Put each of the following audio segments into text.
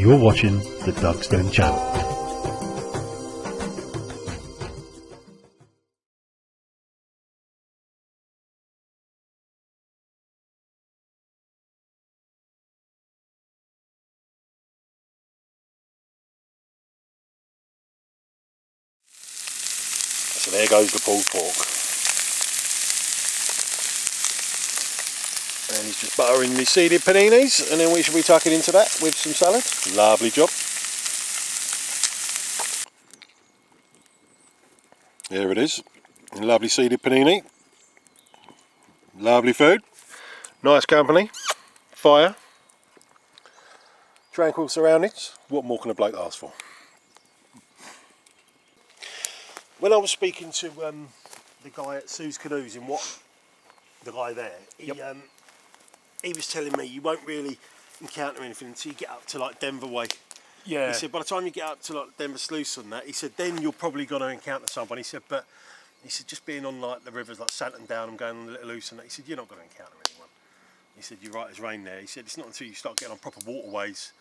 You're watching the Doug Stone Channel. So there goes the pulled pork. And he's just buttering the seeded paninis, and then we should be tucking into that with some salad. Lovely job. There it is. Lovely seeded panini. Lovely food. Nice company. Fire. Tranquil surroundings. What more can a bloke ask for? When I was speaking to the guy at Sue's Canoes in Watton, the guy there, he was telling me you won't really encounter anything until you get up to like Denver Way. Yeah. He said by the time you get up to like Denver Sluice and that, he said then you're probably going to encounter someone. He said, but he said just being on like the rivers like Santon Down and going on the Little Ouse and that, he said you're not going to encounter anyone. He said you're right as rain there. He said it's not until you start getting on proper waterways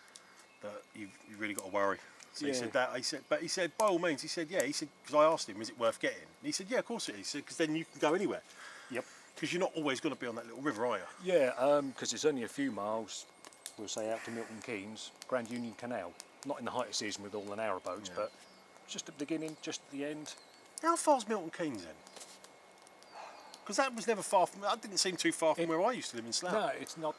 that you've really got to worry. So he said that. He said by all means. He said yeah. He said because I asked him is it worth getting. And he said yeah, of course it is. He said because then you can go anywhere. Yep. Because you're not always going to be on that little river, are you? Yeah, because it's only a few miles, we'll say out to Milton Keynes, Grand Union Canal. Not in the height of season with all the narrowboats, but just at the beginning, just at the end. How far's Milton Keynes then? Because that was never far from. That didn't seem too far from where I used to live in Slough. No, it's not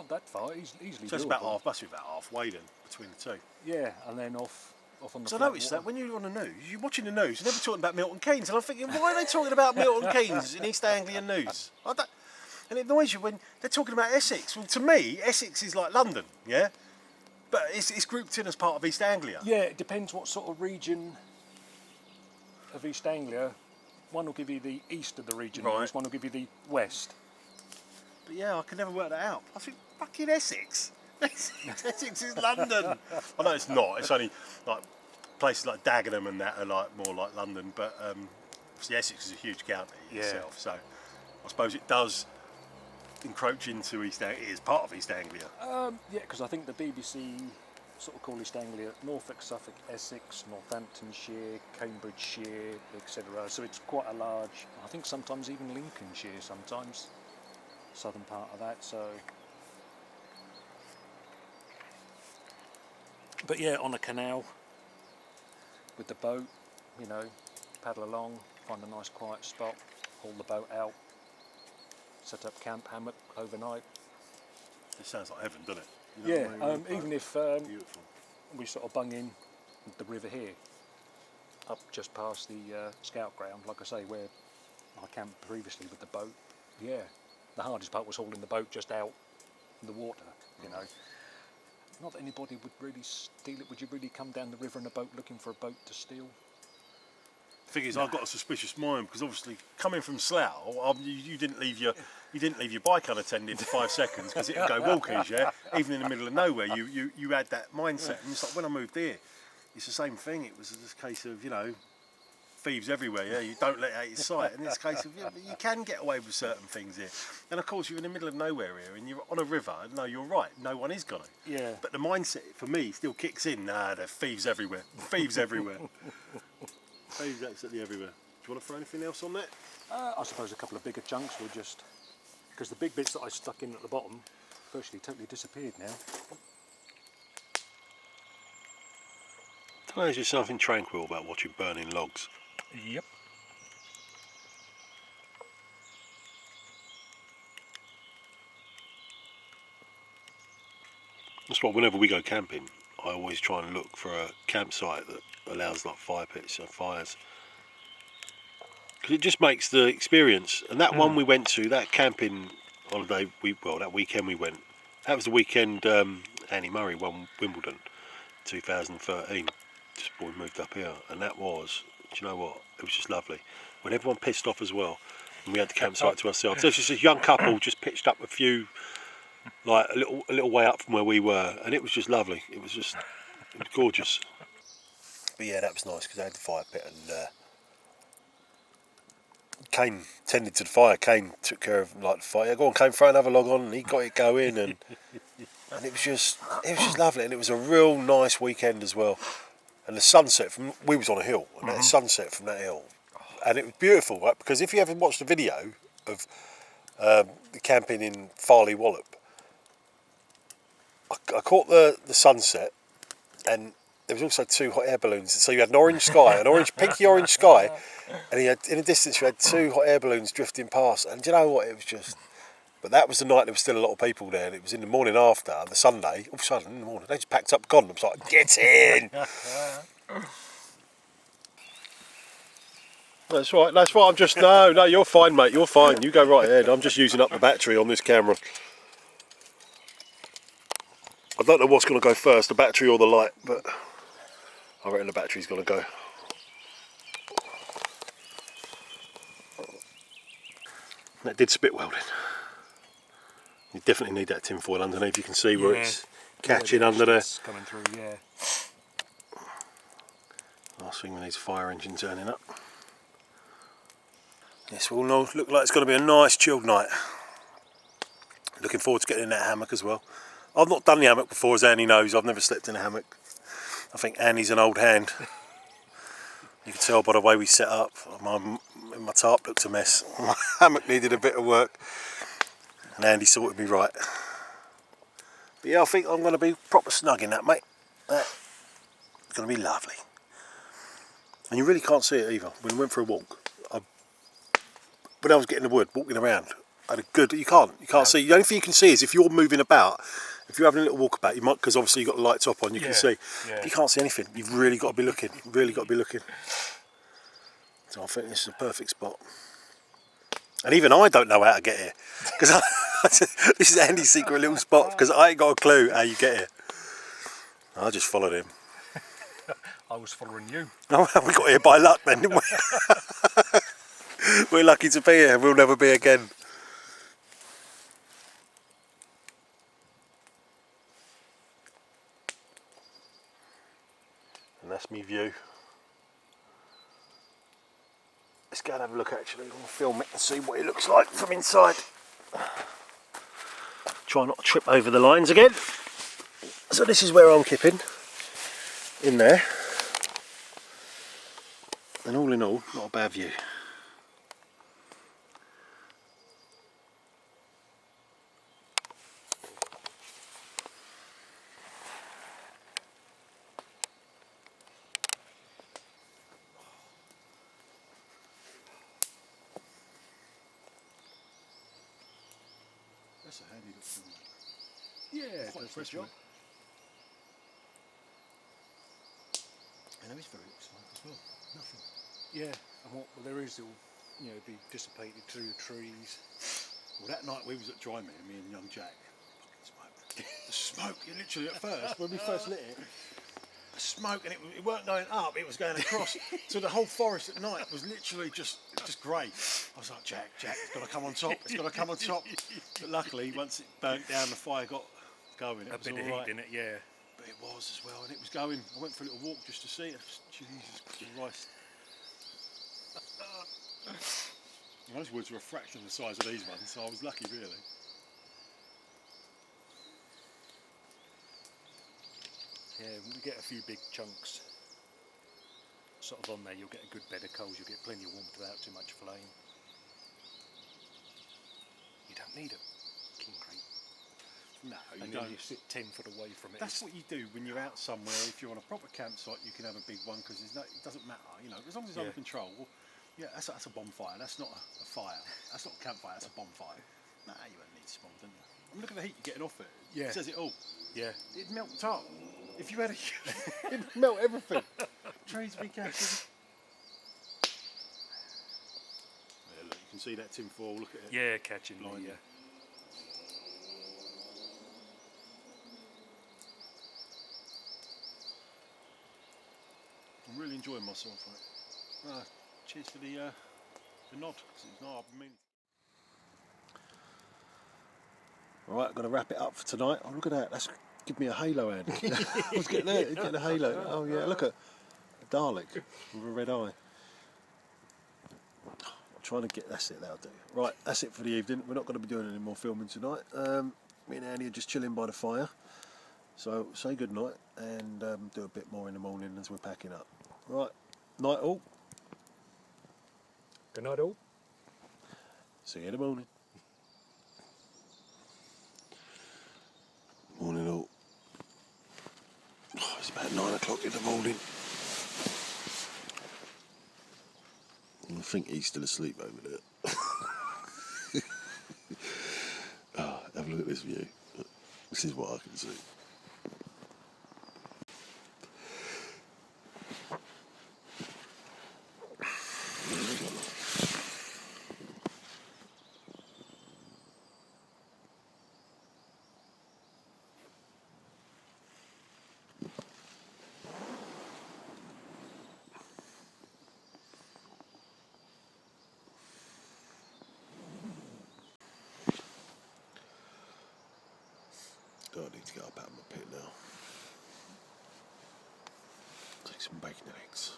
that far. Easily. So it's doable. about half. Must be about halfway then between the two. Yeah, and then off on the. So I noticed that when you're on the news, you're watching the news, you're never talking about Milton Keynes, and I'm thinking, why are they talking about Milton Keynes in East Anglian news? And it annoys you when they're talking about Essex. Well, to me, Essex is like London, yeah, but it's grouped in as part of East Anglia. Yeah, it depends what sort of region of East Anglia. One will give you the east of the region, right. One will give you the west. But yeah, I can never work that out. I think fucking Essex. Essex is London. I know it's not. It's only like places like Dagenham and that are like more like London. But obviously Essex is a huge county itself. So I suppose it does encroach into East Anglia. It is part of East Anglia. Yeah, because I think the BBC sort of call East Anglia Norfolk, Suffolk, Essex, Northamptonshire, Cambridgeshire, etc. So it's quite a large. I think sometimes even Lincolnshire. Sometimes southern part of that. So. But yeah, on a canal with the boat, paddle along, find a nice quiet spot, haul the boat out, set up camp, hammock overnight. It sounds like heaven, doesn't it? Even if we sort of bung in the river here, up just past the scout ground, like I say, where I camped previously with the boat. Yeah, the hardest part was hauling the boat just out in the water, Not that anybody would really steal it. Would you really come down the river in a boat looking for a boat to steal? The thing is, I've got a suspicious mind because obviously coming from Slough, you didn't leave your bike unattended for 5 seconds because it would go walkies, yeah. Even in the middle of nowhere, you had that mindset. And it's like when I moved here, it's the same thing. It was just a case of thieves everywhere, yeah. You don't let it out your sight, and it's a case of you can get away with certain things here. And of course, you're in the middle of nowhere here, and you're on a river. No, you're right. No one is gonna. Yeah. But the mindset for me still kicks in. Nah, there are thieves everywhere. Thieves everywhere. Thieves absolutely everywhere. Do you want to throw anything else on that? I suppose a couple of bigger chunks will just because the big bits that I stuck in at the bottom virtually totally disappeared now. There's just something tranquil about watching burning logs. Yep. That's why whenever we go camping, I always try and look for a campsite that allows like fire pits and fires. Because it just makes the experience. And that one we went to, that camping holiday, that weekend we went, that was the weekend Annie Murray won Wimbledon 2013. Just before we moved up here, and that was, do you know what? It was just lovely. When everyone pissed off as well, and we had the campsite to ourselves. There was just a young couple just pitched up a few, like a little way up from where we were, and it was just lovely. It was gorgeous. But yeah, that was nice because they had the fire pit, and Kane tended to the fire. Kane took care of the fire. Yeah, go on, Kane, throw another log on, and he got it going, and And it was just lovely, and it was a real nice weekend as well. And the sunset we was on a hill, and that sunset from that hill, and it was beautiful, right? Because if you ever watched the video of the camping in Farley Wallop, I caught the sunset, and there was also 2 hot air balloons. So you had an orange sky, pinky orange sky, and you had, in the distance you had 2 hot air balloons drifting past. And do you know what? It was just. But that was the night there was still a lot of people there, and it was in the morning after, the Sunday, all of a sudden in the morning, they just packed up and gone. I was like, get in! That's right, I'm just, no, you're fine, mate, you're fine. You go right ahead. I'm just using up the battery on this camera. I don't know what's going to go first, the battery or the light, but I reckon the battery's going to go. That did spit welding. You definitely need that tin foil underneath. You can see where it's catching under there. It's coming through, yeah. Last thing we need is a fire engine turning up. This will look like it's going to be a nice chilled night. Looking forward to getting in that hammock as well. I've not done the hammock before, as Annie knows. I've never slept in a hammock. I think Annie's an old hand. You can tell by the way we set up. My tarp looked a mess. My hammock needed a bit of work. And Andy sorted me right. But yeah, I think I'm going to be proper snug in that, mate. That's going to be lovely. And you really can't see it either. When we went for a walk, when I was getting the wood, walking around, I had a good. You can't see. The only thing you can see is if you're moving about. If you're having a little walk about, you might, because obviously you've got the lights up on. You can see. Yeah. You can't see anything. You've really got to be looking. So I think this is a perfect spot. And even I don't know how to get here, because this is Andy's secret little spot, because I ain't got a clue how you get here. I just followed him. I was following you. Oh, we got here by luck then, didn't we? We're lucky to be here. We'll never be again. And that's me view. Let's go and have a look actually. I'll film it and see what it looks like from inside. Try not to trip over the lines again. So this is where I'm kipping. In there. And all in all, not a bad view. That's a handy little film. Yeah, quite does the job. And there is very little smoke as well. Nothing. Yeah, and what there is, it'll be dissipated through the trees. Well, that night we was at Dry Me and young Jack. Fucking smoke. The smoke, literally at first, when we first lit it, smoke, and it weren't going up, it was going across. So the whole forest at night was literally just grey. I was like, Jack, it's got to come on top, But luckily, once it burnt down, the fire got going. It was bit of all right. heat in it, yeah. But it was as well, and it was going. I went for a little walk just to see it. Jesus Christ. Those woods were a fraction of the size of these ones, so I was lucky, really. Yeah, when we get a few big chunks sort of on there, you'll get a good bed of coals, you'll get plenty of warmth without too much flame. You don't need a king crate. No, you and don't. Then you sit 10 foot away from it. That's what you do when you're out somewhere. If you're on a proper campsite, you can have a big one, because it doesn't matter, as long as it's under control. Well, yeah, that's a bonfire. That's not a fire. That's not a campfire. That's a bonfire. Nah, you don't need small, don't you? I mean, look at the heat you're getting off it. Yeah. It says it all. Yeah. It'd melt the top. If you had it'd melt everything. Trees would be catching. Yeah, look, you can see that tin foil. Look at it. Yeah, catching line. Yeah. I'm really enjoying myself, mate. Cheers for the nod. It's not I've been meaning. Right, I've got to wrap it up for tonight. Oh, look at that. That's give me a halo hand. I was getting there. Getting a halo. Oh yeah, look at a Dalek with a red eye. I'm trying to get. That's it. That'll do. Right, that's it for the evening. We're not going to be doing any more filming tonight. Me and Andy are just chilling by the fire. So say good night and do a bit more in the morning as we're packing up. Right, night all. Good night all. See you in the morning. Morning all. Oh, it's about 9 o'clock in the morning. I think he's still asleep over there. Oh, have a look at this view. This is what I can see. I need to get up out of my pit now. Take some bacon and eggs.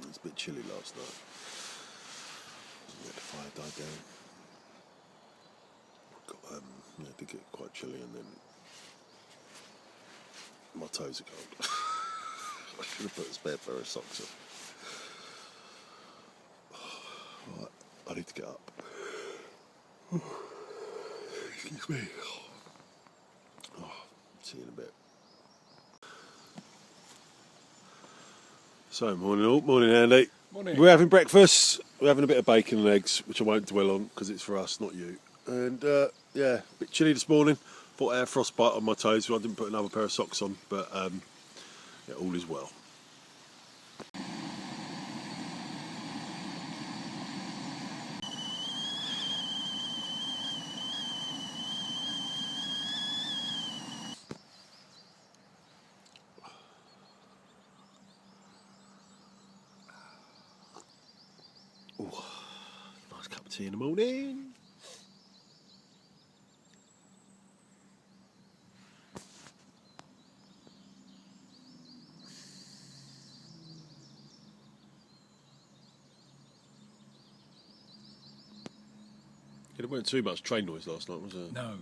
It was a bit chilly last night. Let the fire die down. It did get quite chilly, and then my toes are cold. I should have put a spare pair of socks on. Right, I need to get up. Excuse me. Oh, see you in a bit. So, morning all. Morning, Andy. Morning. We're having breakfast. We're having a bit of bacon and eggs, which I won't dwell on because it's for us, not you. And yeah, a bit chilly this morning. Thought I had frostbite on my toes, so I didn't put another pair of socks on. But yeah, all is well. Ooh, nice cup of tea in the morning. There weren't too much train noise last night, was there? No.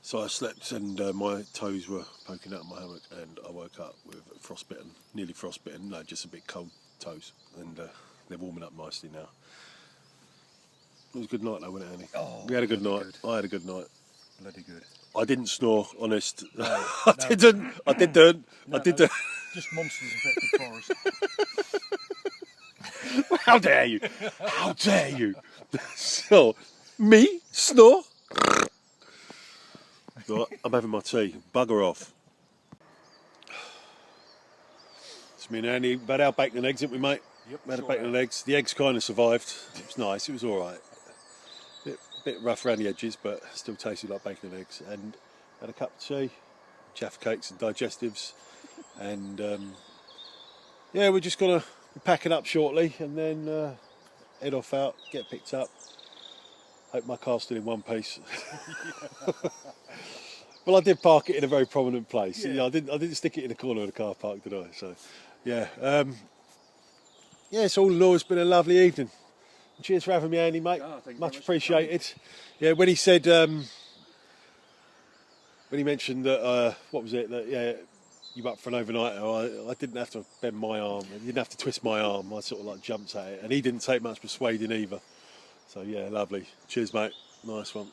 So I slept and my toes were poking out of my hammock, and I woke up with frostbitten, nearly frostbitten, no, just a bit cold toes, and they're warming up nicely now. It was a good night though, wasn't it, Annie? Oh, we had a good night. good. I had a good night. Bloody good. I didn't snore, honest. No, I no. didn't. I didn't. No, I didn't. Just monsters infected forest. How dare you? How dare you? So, me snore? Right, I'm having my tea. Bugger off. It's me and Andy. About our bacon and eggs, didn't we, mate? Yep, We had sure bacon have. and eggs. The eggs kind of survived. It was nice. It was all right. Bit rough around the edges, but still tasted like bacon and eggs. And had a cup of tea, Jaffa cakes and digestives, and yeah, we're just gonna be packing up shortly, and then head off out, get picked up. Hope my car's still in one piece. Well, I did park it in a very prominent place. Yeah. You know, I didn't stick it in the corner of the car park, did I? So, yeah. Yeah, it's all in all, it's been a lovely evening. Cheers for having me, Andy, mate. Oh, thank you very Much much for appreciated. Yeah, when he said, when he mentioned that, what was it? That yeah, you up for an overnighter? I didn't have to bend my arm. You didn't have to twist my arm. I sort of like jumped at it, and he didn't take much persuading either. So yeah, lovely. Cheers, mate. Nice one.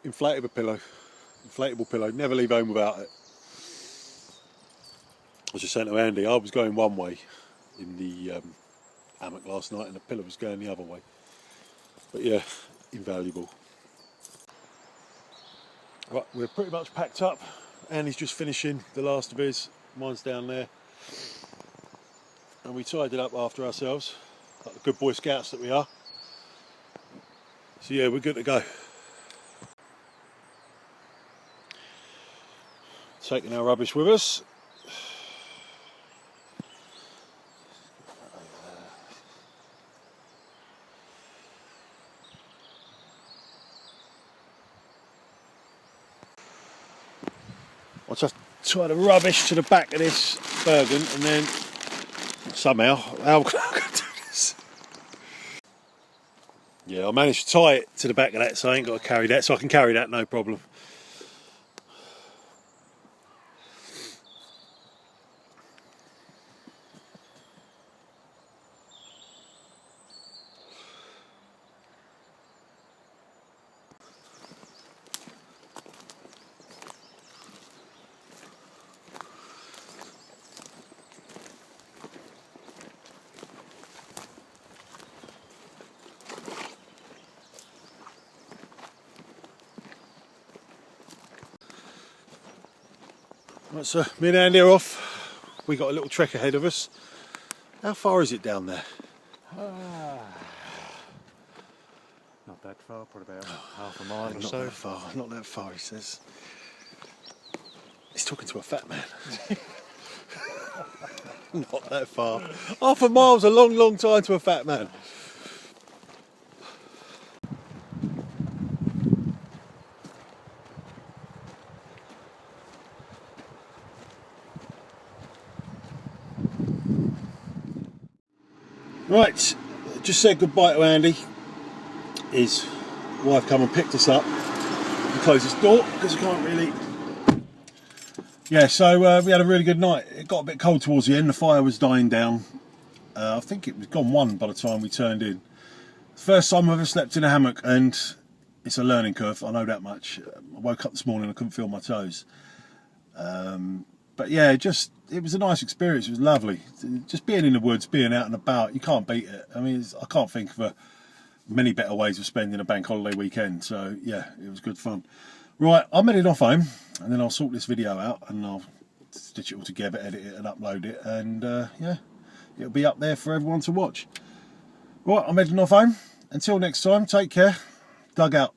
Inflatable pillow. inflatable pillow. Never leave home without it. I was just saying to Andy, I was going one way in the hammock last night and the pillow was going the other way. But yeah, invaluable. Right, we're pretty much packed up. Andy's just finishing the last of his. Mine's down there. And we tidied up after ourselves, like the good Boy Scouts that we are. So yeah, we're good to go. Taking our rubbish with us. I'll just tie the rubbish to the back of this Bergen and then somehow, how can I do this? Yeah, I managed to tie it to the back of that so I ain't got to carry that, so I can carry that no problem. Right, so me and Andy are off. We got a little trek ahead of us. How far is it down there? Not that far, probably about half a mile or Not so. that far, not that far, he says. He's talking to a fat man. Not that far. Half a mile's a long, long time to a fat man. Right, just said goodbye to Andy. His wife come and picked us up and closed his door because he can't really. Yeah, so we had a really good night. It got a bit cold towards the end. The fire was dying down. I think it was gone 1 by the time we turned in. First time I've ever slept in a hammock, and it's a learning curve. I know that much. I woke up this morning, I couldn't feel my toes. But yeah, it was a nice experience. It was lovely. Just being in the woods, being out and about, you can't beat it. I mean, I can't think of many better ways of spending a bank holiday weekend. So yeah, it was good fun. Right, I'm heading off home, and then I'll sort this video out and I'll stitch it all together, edit it and upload it, and yeah, it'll be up there for everyone to watch. Right, I'm heading off home. Until next time, take care. Doug out.